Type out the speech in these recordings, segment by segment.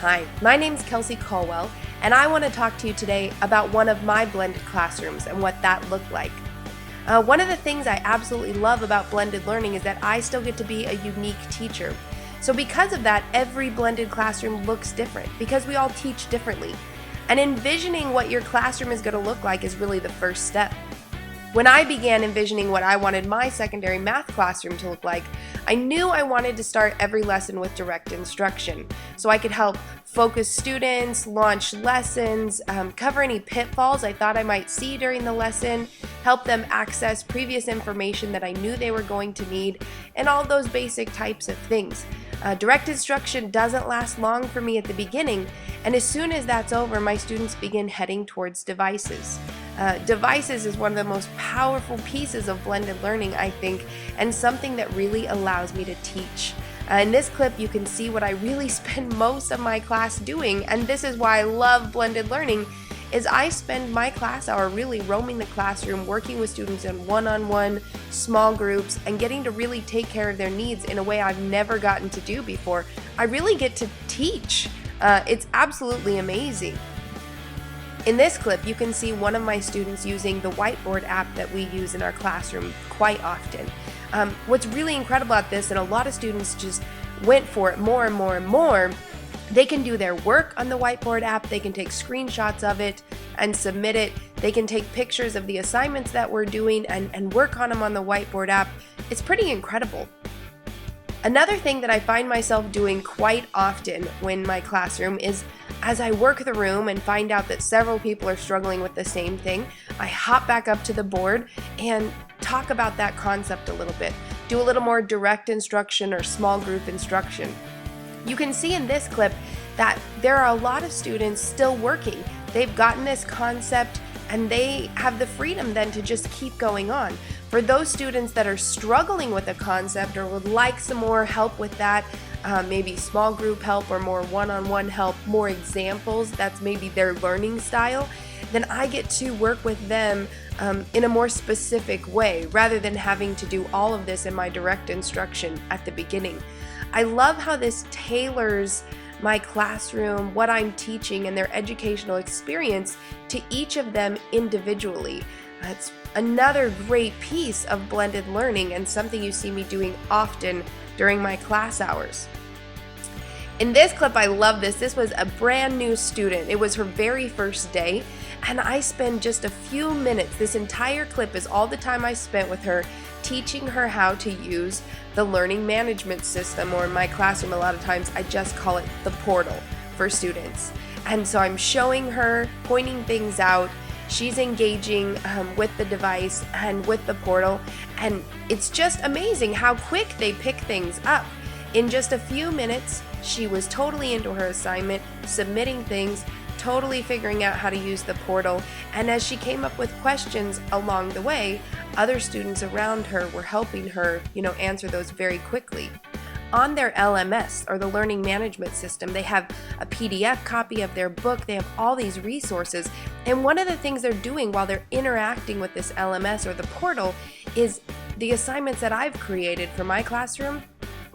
Hi, my name's Kelsy Colwell, and I want to talk to you today about one of my blended classrooms and what that looked like. One of the things I absolutely love about blended learning is that I still get to be a unique teacher. So because of that, every blended classroom looks different because we all teach differently. And envisioning what your classroom is going to look like is really the first step. When I began envisioning what I wanted my secondary math classroom to look like, I knew I wanted to start every lesson with direct instruction so I could help focus students, launch lessons, cover any pitfalls I thought I might see during the lesson, help them access previous information that I knew they were going to need, and all those basic types of things. Direct instruction doesn't last long for me at the beginning, and as soon as that's over, my students begin heading towards devices. Devices is one of the most powerful pieces of blended learning, I think, and something that really allows me to teach. In this clip, you can see what I really spend most of my class doing, and this is why I love blended learning, is I spend my class hour really roaming the classroom, working with students in one-on-one, small groups, and getting to really take care of their needs in a way I've never gotten to do before. I really get to teach. It's absolutely amazing. In this clip, you can see one of my students using the Whiteboard app that we use in our classroom quite often. What's really incredible about this, and a lot of students just went for it more and more and more, they can do their work on the Whiteboard app, they can take screenshots of it and submit it, they can take pictures of the assignments that we're doing and work on them on the Whiteboard app. It's pretty incredible. Another thing that I find myself doing quite often when my classroom is, as I work the room and find out that several people are struggling with the same thing, I hop back up to the board and talk about that concept a little bit. Do a little more direct instruction or small group instruction. You can see in this clip that there are a lot of students still working. They've gotten this concept and they have the freedom then to just keep going on. For those students that are struggling with a concept or would like some more help with that, maybe small group help or more one-on-one help, more examples, that's maybe their learning style, then I get to work with them in a more specific way rather than having to do all of this in my direct instruction at the beginning. I love how this tailors my classroom, what I'm teaching, and their educational experience to each of them individually. It's another great piece of blended learning and something you see me doing often during my class hours. In this clip, I love this. This was a brand new student. It was her very first day, and I spend just a few minutes. This entire clip is all the time I spent with her teaching her how to use the learning management system, or in my classroom a lot of times I just call it the portal for students. And so I'm showing her, pointing things out, she's engaging with the device and with the portal, and it's just amazing how quick they pick things up. In just a few minutes, she was totally into her assignment, submitting things, totally figuring out how to use the portal, and as she came up with questions along the way, other students around her were helping her, answer those very quickly. On their LMS, or the Learning Management System, they have a PDF copy of their book, they have all these resources, and one of the things they're doing while they're interacting with this LMS or the portal is the assignments that I've created for my classroom.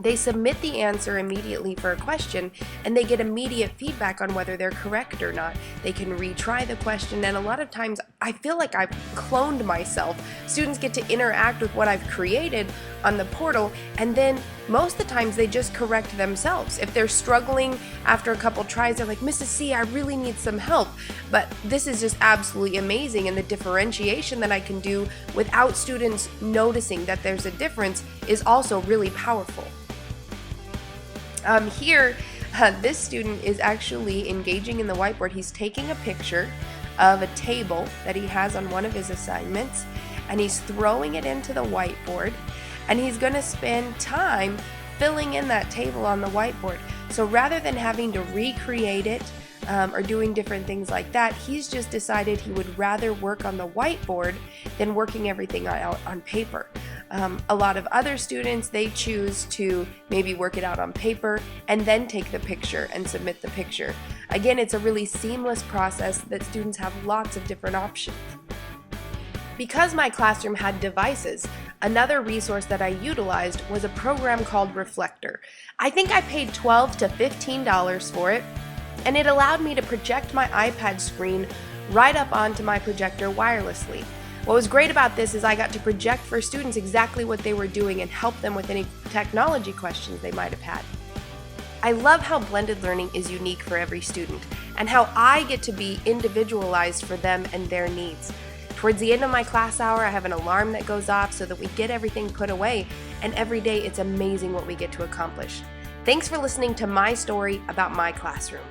They submit the answer immediately for a question, and they get immediate feedback on whether they're correct or not. They can retry the question, and a lot of times I feel like I've cloned myself. Students get to interact with what I've created on the portal, and then most of the times they just correct themselves. If they're struggling after a couple tries, they're like, Mrs. C, I really need some help. But this is just absolutely amazing, and the differentiation that I can do without students noticing that there's a difference is also really powerful. Here, this student is actually engaging in the whiteboard. He's taking a picture of a table that he has on one of his assignments, and he's throwing it into the whiteboard, and he's going to spend time filling in that table on the whiteboard. So rather than having to recreate it or doing different things like that, he's just decided he would rather work on the whiteboard than working everything out on paper. A lot of other students, they choose to maybe work it out on paper and then take the picture and submit the picture. Again, it's a really seamless process that students have lots of different options. Because my classroom had devices, another resource that I utilized was a program called Reflector. I think I paid $12 to $15 for it. And it allowed me to project my iPad screen right up onto my projector wirelessly. What was great about this is I got to project for students exactly what they were doing and help them with any technology questions they might have had. I love how blended learning is unique for every student and how I get to be individualized for them and their needs. Towards the end of my class hour, I have an alarm that goes off so that we get everything put away, and every day it's amazing what we get to accomplish. Thanks for listening to my story about my classroom.